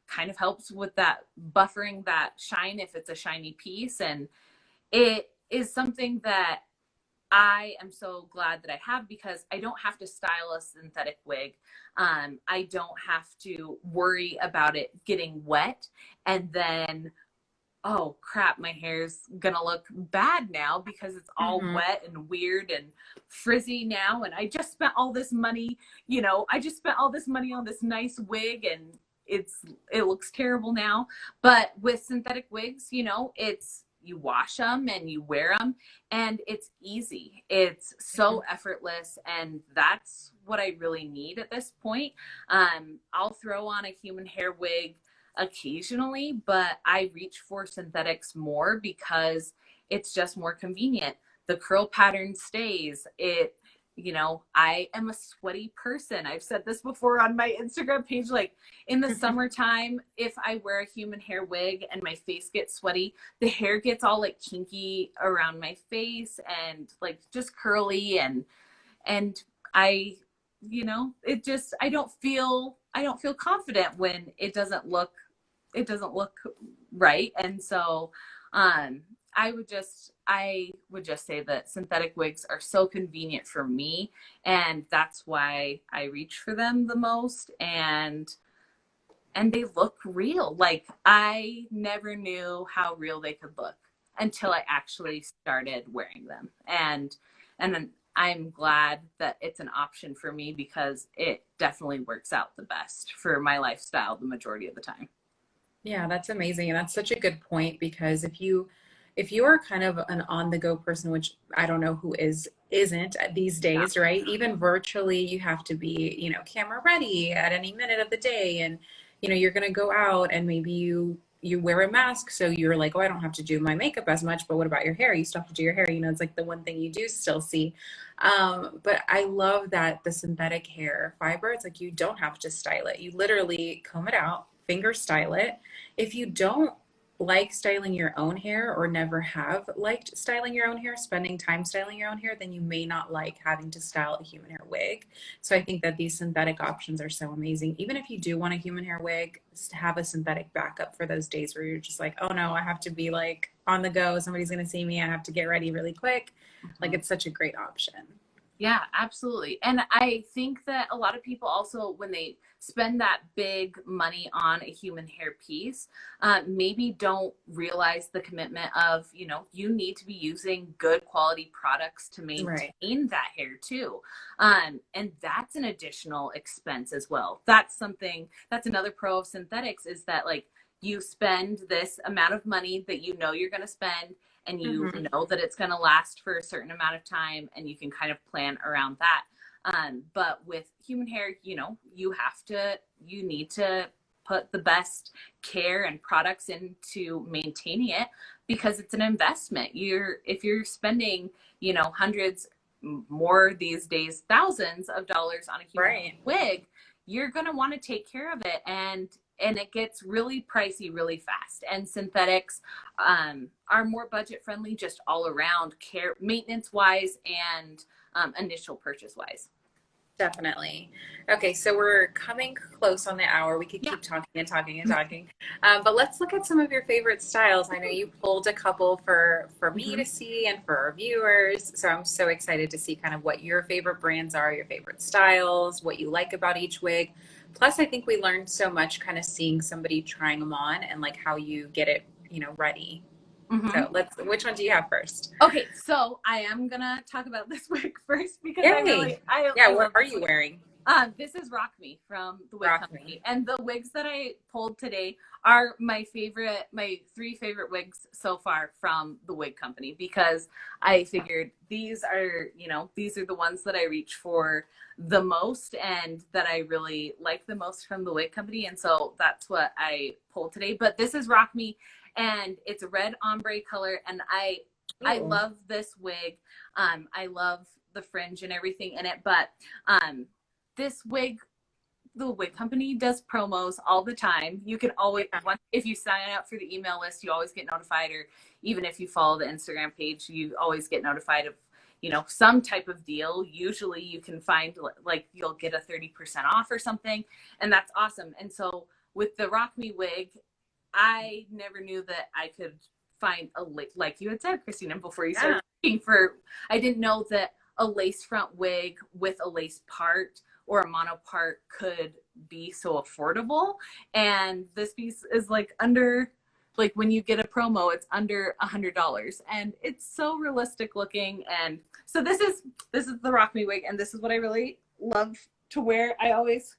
Speaker 2: kind of helps with that buffering that shine if it's a shiny piece. And it is something that I am so glad that I have, because I don't have to style a synthetic wig. I don't have to worry about it getting wet and then, oh crap, my hair's gonna look bad now because it's all
Speaker 1: Hmm.
Speaker 2: wet and weird and frizzy now. And I just spent all this money, on this nice wig, and it looks terrible now. But with synthetic wigs, it's you wash them and you wear them, and it's easy. It's so effortless, and that's what I really need at this point. I'll throw on a human hair wig occasionally, but I reach for synthetics more because it's just more convenient. The curl pattern stays. I am a sweaty person. I've said this before on my Instagram page. Like in the summertime, if I wear a human hair wig and my face gets sweaty, the hair gets all like kinky around my face and like just curly, and I it just I don't feel confident when it doesn't look right. And so I would just say that synthetic wigs are so convenient for me, and that's why I reach for them the most. And they look real. Like I never knew how real they could look until I actually started wearing them. And then I'm glad that it's an option for me, because it definitely works out the best for my lifestyle the majority of the time.
Speaker 1: Yeah, that's amazing. And that's such a good point because if you are kind of an on-the-go person, which I don't know who isn't these
Speaker 2: Yeah.
Speaker 1: days, right? Even virtually, you have to be, camera ready at any minute of the day. And, you're gonna go out and maybe you wear a mask, so you're like, oh, I don't have to do my makeup as much, but what about your hair? You still have to do your hair. It's like the one thing you do still see. But I love that the synthetic hair fiber, it's like you don't have to style it. You literally comb it out, finger style it. If you don't like styling your own hair or never have liked styling your own hair, spending time styling your own hair, then you may not like having to style a human hair wig. So I think that these synthetic options are so amazing. Even if you do want a human hair wig, have a synthetic backup for those days where you're just like, oh no, I have to be like on the go. Somebody's going to see me. I have to get ready really quick. Like, it's such a great option.
Speaker 2: Yeah, absolutely. And I think that a lot of people also, when they spend that big money on a human hair piece, maybe don't realize the commitment of, you need to be using good quality products to maintain
Speaker 1: Right.
Speaker 2: that hair too. And that's an additional expense as well. That's another pro of synthetics, is that like you spend this amount of money that you're going to spend, and you
Speaker 1: Mm-hmm.
Speaker 2: know that it's going to last for a certain amount of time, and you can kind of plan around that. But with human hair, you need to put the best care and products into maintaining it, because it's an investment. If you're spending, hundreds, more these days, thousands of dollars on a human
Speaker 1: Right.
Speaker 2: wig, you're going to want to take care of it. And it gets really pricey really fast. And synthetics are more budget friendly, just all around, care maintenance wise, and initial purchase wise.
Speaker 1: Definitely. Okay, so we're coming close on the hour. We could
Speaker 2: Yeah.
Speaker 1: keep talking and talking and talking. But let's look at some of your favorite styles. I know you pulled a couple for me
Speaker 2: Mm-hmm.
Speaker 1: to see and for our viewers. So I'm so excited to see kind of what your favorite brands are, your favorite styles, what you like about each wig. Plus, I think we learned so much kind of seeing somebody trying them on and like how you get it, ready.
Speaker 2: Mm-hmm.
Speaker 1: So which one do you have first?
Speaker 2: Okay, so I am gonna talk about this wig first, because
Speaker 1: Yay.
Speaker 2: I
Speaker 1: Yeah, what
Speaker 2: love
Speaker 1: are
Speaker 2: this
Speaker 1: you
Speaker 2: wig.
Speaker 1: wearing?
Speaker 2: This is Rock Me from the Wig
Speaker 1: Rock
Speaker 2: Company.
Speaker 1: me.
Speaker 2: And the wigs that I pulled today are my three favorite wigs so far from the Wig Company, because I figured these are the ones that I reach for the most and that I really like the most from the Wig Company. And so that's what I pulled today. But this is Rock Me, and it's a red ombre color. And I
Speaker 1: Ooh.
Speaker 2: love this wig. I love the fringe and everything in it. But this wig, the Wig Company does promos all the time. You can always, if you sign up for the email list, you always get notified, or even if you follow the Instagram page, you always get notified of, some type of deal. Usually you can find, like, you'll get a 30% off or something, and that's awesome. And so with the Rock Me wig, I never knew that I could find like you had said, Christina, before you started looking for, I didn't know that a lace front wig with a lace part or a mono part could be so affordable. And this piece is like when you get a promo, it's under $100, and it's so realistic looking. And so this is the Rock Me wig, and this is what I really love to wear. I always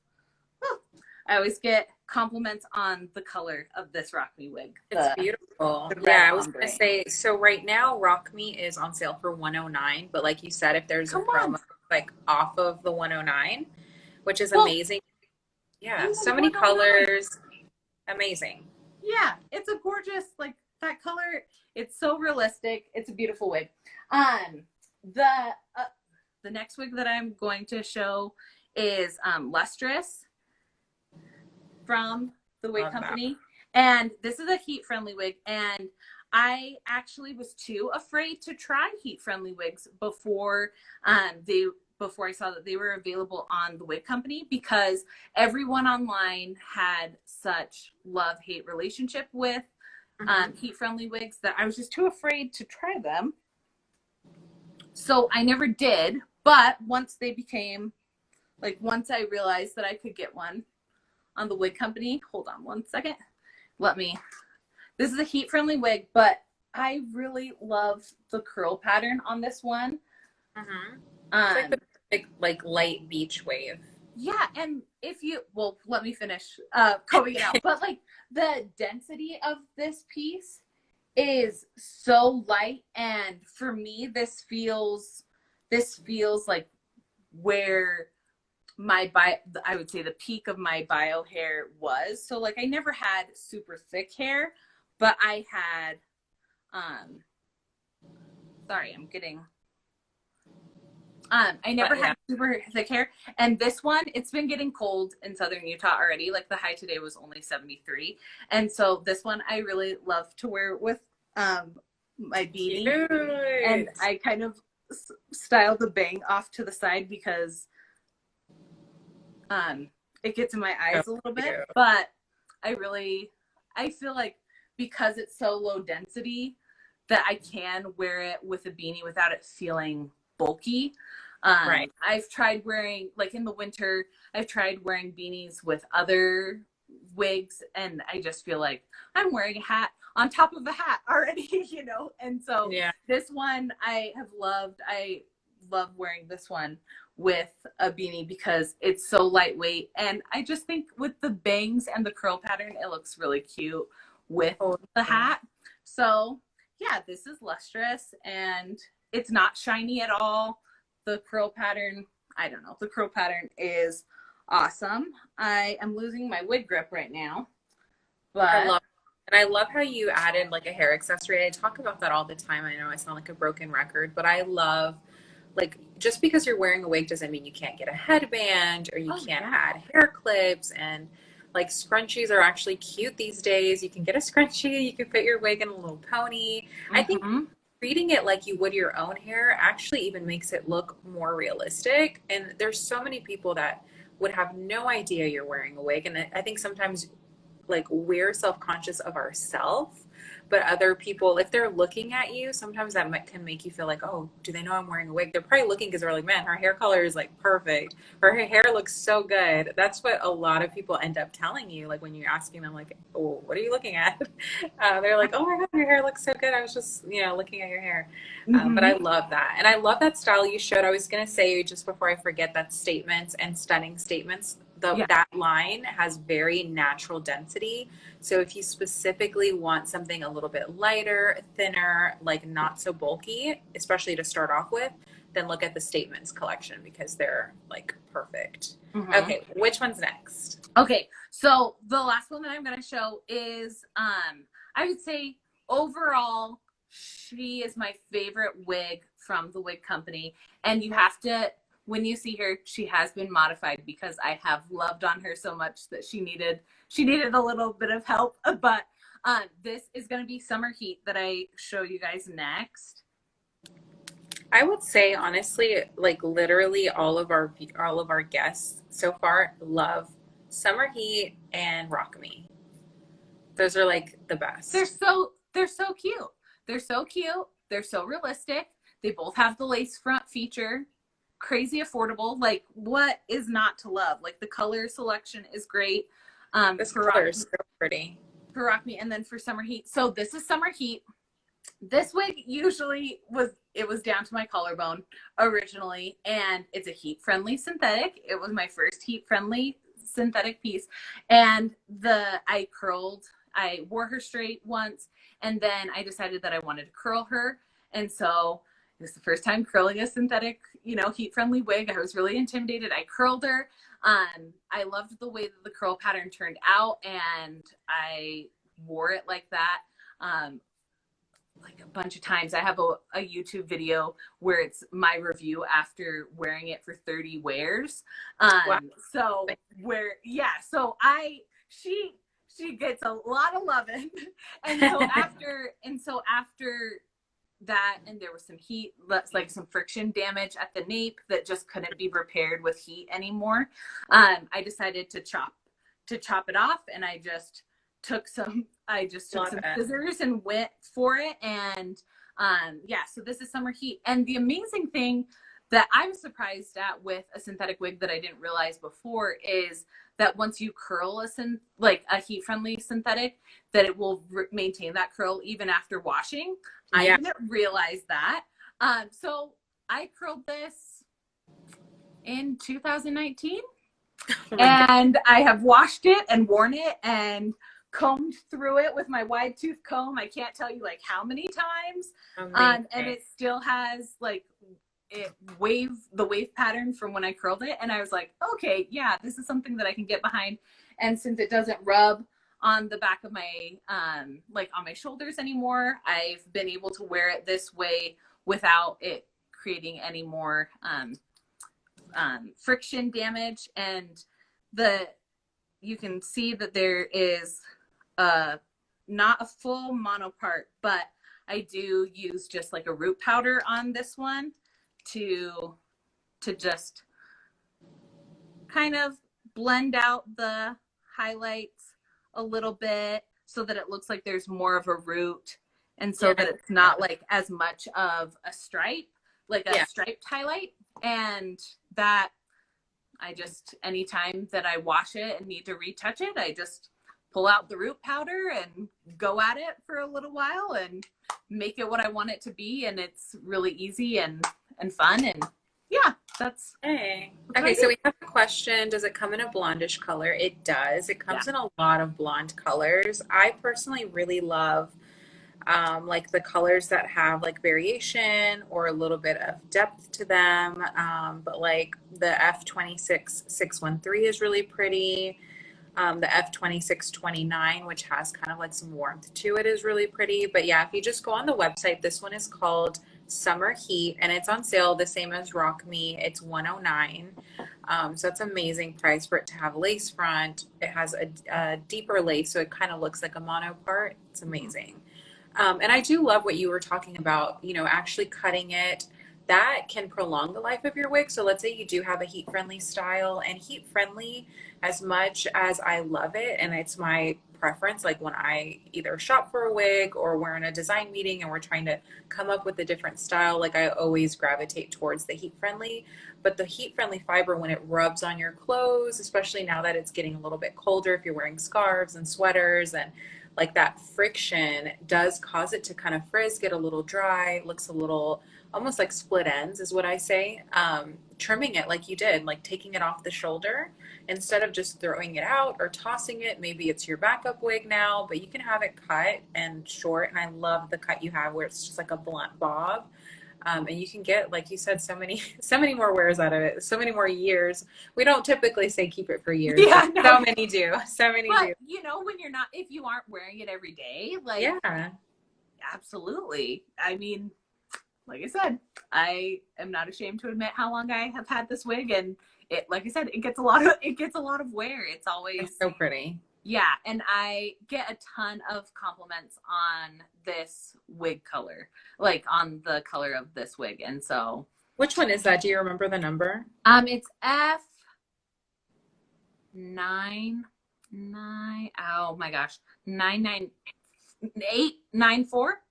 Speaker 2: get compliments on the color of this Rock Me wig.
Speaker 1: It's beautiful.
Speaker 2: The red
Speaker 1: Yeah, I was
Speaker 2: ombre.
Speaker 1: gonna say, so right now Rock Me is on sale for 109, but like you said, if there's a
Speaker 2: Come on.
Speaker 1: promo like off of the 109, which is
Speaker 2: Well,
Speaker 1: amazing. Yeah,
Speaker 2: even
Speaker 1: so many
Speaker 2: 109.
Speaker 1: colors. Amazing.
Speaker 2: Yeah, it's a gorgeous, like, that color. It's so realistic. It's a beautiful wig. Um, the the next wig that I'm going to show is Lustrous from the Wig
Speaker 1: Love that.
Speaker 2: Company. And this is a heat friendly wig. And I actually was too afraid to try heat friendly wigs before before I saw that they were available on the Wig Company, because everyone online had such love-hate relationship with heat friendly wigs that I was just too afraid to try them. So I never did. But once they became, like, once I realized that I could get one on the Wig Company, hold on one second. This is a heat friendly wig, but I really love the curl pattern on this one.
Speaker 1: It's like the big, like light beach wave.
Speaker 2: Yeah, and if you, well, let me finish combing it out. But like the density of this piece is so light, and for me, this feels like where my I would say the peak of my bio hair was. So like I never had super thick hair, but I had sorry, I'm getting I never had super thick hair. And this one, it's been getting cold in southern Utah already. Like the high today was only 73. And so this one I really love to wear with my beanie.
Speaker 1: Cute.
Speaker 2: And I kind of styled the bang off to the side because it gets in my eyes a little bit. But I feel like because it's so low density that I can wear it with a beanie without it feeling bulky.
Speaker 1: Right.
Speaker 2: I've tried wearing, like in the winter, I've tried wearing beanies with other wigs, and I just feel like I'm wearing a hat on top of a hat already, you know? And so this one I have loved. I love wearing this one with a beanie because it's so lightweight. And I just think with the bangs and the curl pattern, it looks really cute with the hat. So yeah, this is lustrous and it's not shiny at all. The curl pattern, I don't know. The curl pattern is awesome. I am losing my wig grip right now, but
Speaker 1: I love how you added like a hair accessory. I talk about that all the time. I know I sound like a broken record, but I love, like, just because you're wearing a wig doesn't mean you can't get a headband or you can't add hair clips, and like scrunchies are actually cute these days. You can get a scrunchie, you can fit your wig in a little pony. I think treating it like you would your own hair actually even makes it look more realistic. And there's so many people that would have no idea you're wearing a wig. And I think sometimes like we're self-conscious of ourselves, but other people, if they're looking at you, sometimes that can make you feel like, oh, do they know I'm wearing a wig? They're probably looking because they're like, man, her hair color is like perfect, her hair looks so good. That's what a lot of people end up telling you, like when you're asking them like, oh, what are you looking at? They're like, oh my god, your hair looks so good, I was just looking at your hair. But I love that, and I love that style you showed. I was gonna say, just before I forget, that statements and stunning statements, that line has very natural density. So if you specifically want something a little bit lighter, thinner, like not so bulky, especially to start off with, then look at the Statements collection because they're like perfect. Okay, which one's next?
Speaker 2: Okay, so the last one that I'm going to show is, I would say overall, she is my favorite wig from the wig company. And you have to, when you see her, she has been modified because I have loved on her so much that she needed a little bit of help. But this is going to be Summer Heat that I show you guys next.
Speaker 1: I would say honestly, like literally all of our guests so far love Summer Heat and Rock Me. Those are like the best.
Speaker 2: They're so cute. They're so cute. They're so realistic. They both have the lace front feature. Crazy affordable. Like, what is not to love? Like, the color selection is great.
Speaker 1: This color is so pretty.
Speaker 2: For Rock Me, and then for Summer Heat. So this is Summer Heat. This wig usually was down to my collarbone originally, and it's a heat-friendly synthetic. It was my first heat-friendly synthetic piece, and I wore her straight once, and then I decided that I wanted to curl her, and so it was the first time curling a synthetic, heat-friendly wig. I was really intimidated. I curled her. I loved the way that the curl pattern turned out, and I wore it like that. Like a bunch of times. I have a YouTube video where it's my review after wearing it for 30 wears.
Speaker 1: Wow.
Speaker 2: So she gets a lot of loving. And so after that, and there was some heat, like some friction damage at the nape that just couldn't be repaired with heat anymore. I decided to chop it off, and I just took some scissors and went for it. And so this is Summer Heat. And the amazing thing that I was surprised at with a synthetic wig that I didn't realize before is that once you curl a heat-friendly synthetic, that it will maintain that curl even after washing. I didn't realize that. So I curled this in 2019.
Speaker 1: Oh my God.
Speaker 2: And I have washed it and worn it and combed through it with my wide tooth comb. I can't tell you like how many times. And
Speaker 1: Amazing.
Speaker 2: it still has like the wave pattern from when I curled it. And I was like, okay, yeah, this is something that I can get behind. And since it doesn't rub on the back of my like on my shoulders anymore, I've been able to wear it this way without it creating any more friction damage. And you can see that there is not a full mono part, but I do use just like a root powder on this one to just kind of blend out the highlights a little bit so that it looks like there's more of a root, and so that it's not like as much of a stripe, like a striped highlight. And that I just, anytime that I wash it and need to retouch it, I just pull out the root powder and go at it for a little while and make it what I want it to be. And it's really easy and fun. And yeah, that's
Speaker 1: okay. So we have a question. Does it come in a blondish color? It does. It comes in a lot of blonde colors. I personally really love like the colors that have like variation or a little bit of depth to them. But like the F26613 is really pretty. The F2629, which has kind of like some warmth to it, is really pretty. But yeah, if you just go on the website, this one is called Summer Heat and it's on sale the same as Rock Me. It's 109. So it's an amazing price for it to have lace front. It has a deeper lace, so it kind of looks like a mono part. It's amazing. And I do love what you were talking about, you know, actually cutting it. That can prolong the life of your wig. So let's say you do have a heat friendly style, and heat friendly, as much as I love it, and it's my preference, like when I either shop for a wig or we're in a design meeting and we're trying to come up with a different style, like I always gravitate towards the heat friendly. But the heat friendly fiber, when it rubs on your clothes, especially now that it's getting a little bit colder, if you're wearing scarves and sweaters, and like that friction does cause it to kind of frizz, get a little dry, looks a little almost like split ends is what I say. Trimming it like you did, like taking it off the shoulder instead of just throwing it out or tossing it. Maybe it's your backup wig now, but you can have it cut and short. And I love the cut you have where it's just like a blunt bob. And you can get, like you said, so many, so many more wears out of it, so many more years. We don't typically say keep it for years.
Speaker 2: Yeah,
Speaker 1: no. So many do. So many
Speaker 2: but,
Speaker 1: do.
Speaker 2: you know, when you're not, if you aren't wearing it every day, like,
Speaker 1: yeah,
Speaker 2: absolutely. I mean, like I said, I am not ashamed to admit how long I have had this wig, and it, like I said, it gets a lot of wear. It's always
Speaker 1: it's so pretty.
Speaker 2: Yeah, and I get a ton of compliments on this wig color, like on the color of this wig. And so,
Speaker 1: which one is that? Do you remember the number?
Speaker 2: It's F99. Oh my gosh, 99894.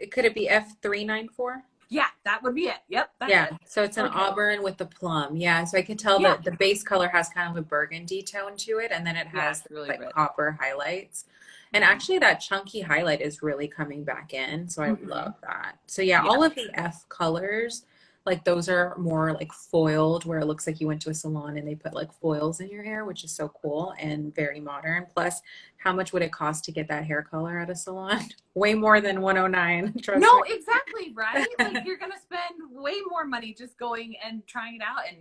Speaker 1: Could it be F394?
Speaker 2: Yeah, that would be it. Yep.
Speaker 1: Yeah. So it's an auburn with the plum. Yeah. So I could tell that the base color has kind of a burgundy tone to it, and then it has
Speaker 2: really
Speaker 1: like
Speaker 2: rich
Speaker 1: copper highlights. And actually that chunky highlight is really coming back in. So I love that. So yeah, all of the F colors, like those are more like foiled, where it looks like you went to a salon and they put like foils in your hair, which is so cool and very modern. Plus, how much would it cost to get that hair color at a salon? Way more than 109. Trust
Speaker 2: No,
Speaker 1: me.
Speaker 2: exactly, right? Like you're gonna spend way more money just going and trying it out, and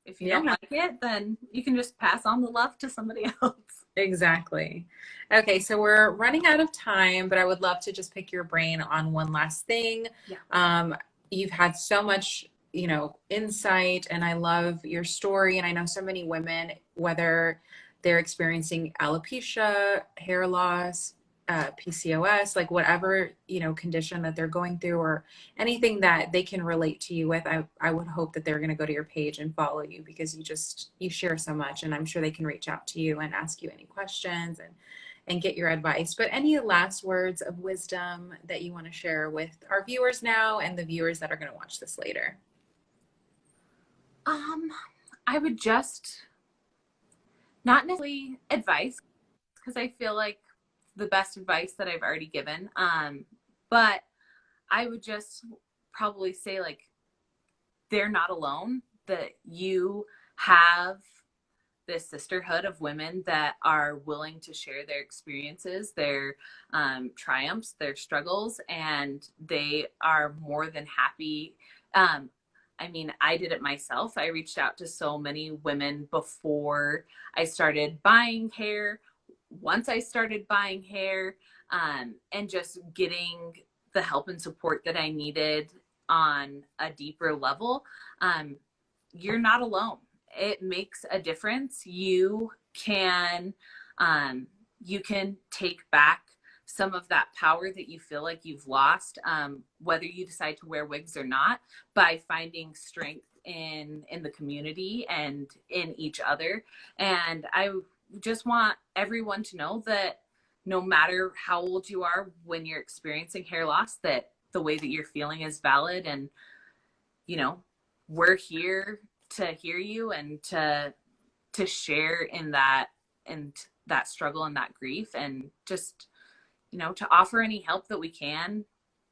Speaker 2: if you don't like it, then you can just pass on the love to somebody else.
Speaker 1: Exactly. Okay, so we're running out of time, but I would love to just pick your brain on one last thing. You've had so much, you know, insight, and I love your story. And I know so many women, whether they're experiencing alopecia, hair loss, PCOS, like whatever, you know, condition that they're going through or anything that they can relate to you with, I would hope that they're going to go to your page and follow you, because you share so much, and I'm sure they can reach out to you and ask you any questions and get your advice. But any last words of wisdom that you want to share with our viewers now and the viewers that are going to watch this later?
Speaker 2: I would just, not necessarily advice, because I feel like the best advice that I've already given. But I would just probably say, like, they're not alone, that you have this sisterhood of women that are willing to share their experiences, their triumphs, their struggles, and they are more than happy. I mean, I did it myself. I reached out to so many women before I started buying hair. Once I started buying hair, and just getting the help and support that I needed on a deeper level, you're not alone. It makes a difference. You can take back some of that power that you feel like you've lost, whether you decide to wear wigs or not, by finding strength in the community and in each other. And I just want everyone to know that no matter how old you are when you're experiencing hair loss, that the way that you're feeling is valid. And, you know, we're here to hear you and to share in that, and that struggle and that grief, and just, you know, to offer any help that we can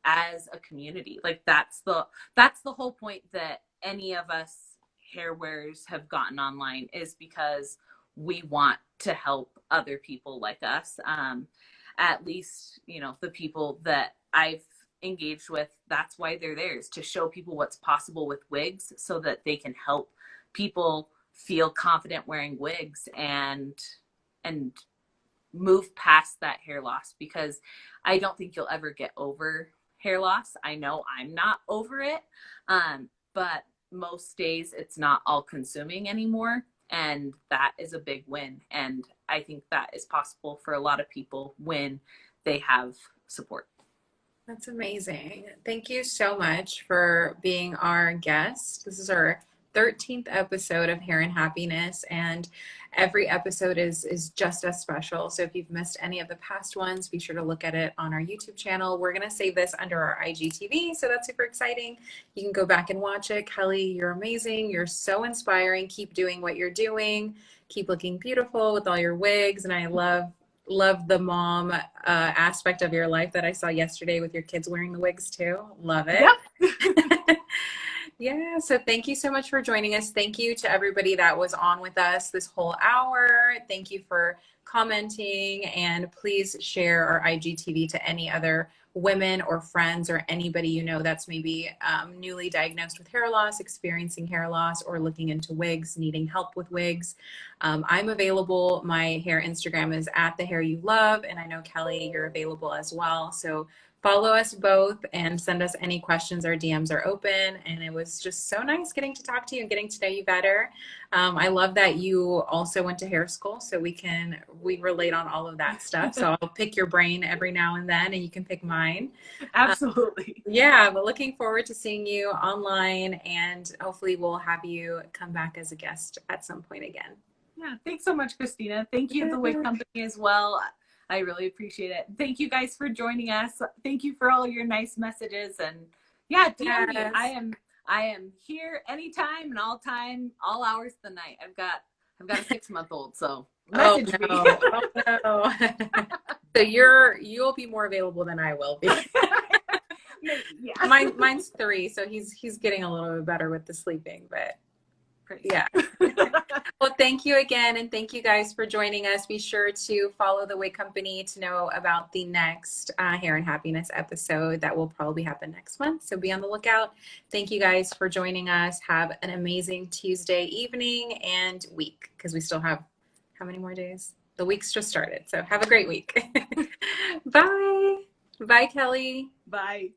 Speaker 2: as a community. Like that's the whole point that any of us hair wearers have gotten online, is because we want to help other people like us. At least, you know, the people that I've engaged with, that's why they're there, is to show people what's possible with wigs, so that they can help people feel confident wearing wigs and move past that hair loss. Because I don't think you'll ever get over hair loss. I know I'm not over it, but most days it's not all consuming anymore, and that is a big win. And I think that is possible for a lot of people when they have support.
Speaker 1: That's amazing. Thank you so much for being our guest. This is our 13th episode of Hair and Happiness, and every episode is just as special. So if you've missed any of the past ones, be sure to look at it on our YouTube channel. We're going to save this under our IGTV, so that's super exciting. You can go back and watch it. Kelli, you're amazing. You're so inspiring. Keep doing what you're doing. Keep looking beautiful with all your wigs, and I love the mom aspect of your life that I saw yesterday with your kids wearing the wigs too. Love it. Yep. Yeah, so thank you so much for joining us. Thank you to everybody that was on with us this whole hour. Thank you for commenting, and please share our IGTV to any other women or friends or anybody you know that's maybe newly diagnosed with hair loss, experiencing hair loss, or looking into wigs, needing help with wigs. I'm available. My hair Instagram is @thehairyoulove, and I know Kelli, you're available as well. So follow us both and send us any questions. Our DMs are open, and it was just so nice getting to talk to you and getting to know you better. I love that you also went to hair school, so we relate on all of that stuff. So I'll pick your brain every now and then, and you can pick mine.
Speaker 2: Absolutely.
Speaker 1: Yeah, but looking forward to seeing you online, and hopefully we'll have you come back as a guest at some point again.
Speaker 2: Yeah, thanks so much, Christina. Thank you, the Wig Company, as well. I really appreciate it. Thank you guys for joining us. Thank you for all your nice messages. And yeah, DM me. I am here anytime and all time, all hours of the night. I've got a 6-month-old, so message me.
Speaker 1: Oh no. So you'll be more available than I will be. Yeah. Mine's 3, so he's getting a little bit better with the sleeping, but yeah. Well, thank you again, and thank you guys for joining us. Be sure to follow the Wig Company to know about the next Hair and Happiness episode that will probably happen next month. So be on the lookout. Thank you guys for joining us. Have an amazing Tuesday evening and week, because we still have how many more days? The week's just started. So have a great week. Bye. Bye, Kelli.
Speaker 2: Bye.